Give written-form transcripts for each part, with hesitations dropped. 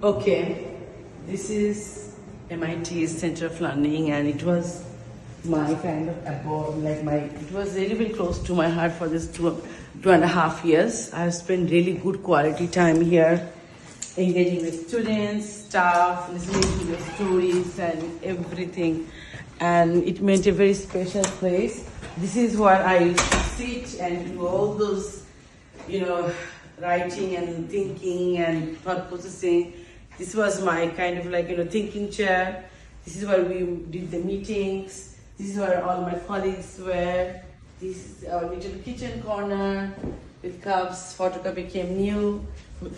Okay, this is MIT Center of Learning, and it was my kind of abode, it was really very close to my heart for this 2.5 years. I have spent really good quality time here, engaging with students, staff, listening to their stories and everything. And it made a very special place. This is where I used to sit and do all those, writing and thinking and thought processing. This was my kind of thinking chair. This is where we did the meetings. This is where all my colleagues were. This is our little kitchen corner with cups. Photocopy came new.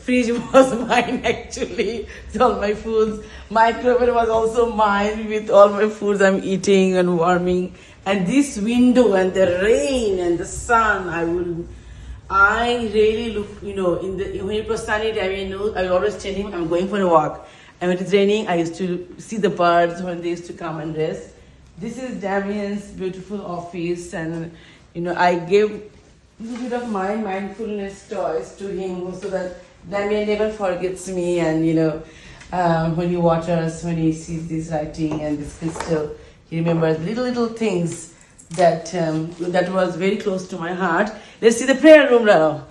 Fridge was mine actually with all my foods. Microwave was also mine with all my foods I'm eating and warming. And this window and the rain and the sun, I really look, when it was sunny day, I was always telling him I'm going for a walk. And when it's raining, I used to see the birds when they used to come and rest. This is Damien's beautiful office, and I gave a little bit of my mindfulness toys to him so that Damien never forgets me. And when he waters, when he sees this writing and this crystal, he remembers little things that was very close to my heart. Let's see the prayer room now.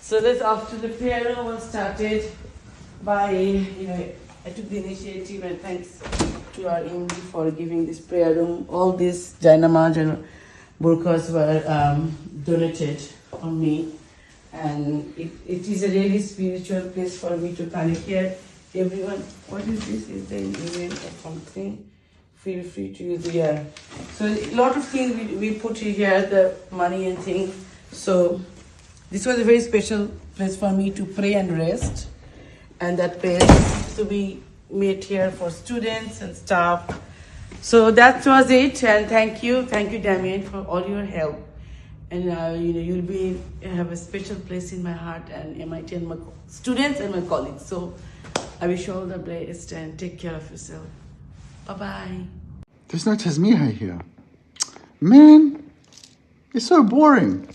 So after the prayer room was started by, I took the initiative, and thanks to our MD for giving this prayer room. All these Jainamaj and burqas were donated from me. And it is a really spiritual place for me to connect here. Everyone, what is this? Is there an email or something? Feel free to use the air. So a lot of things we put here, the money and things. So this was a very special place for me to pray and rest. And that place used to be made here for students and staff. So that was it. And thank you, Damien, for all your help. And you'll have a special place in my heart and MIT and my students and my colleagues. So I wish you all the best and take care of yourself. Bye-bye. There's no Tasmiha here. Man, it's so boring.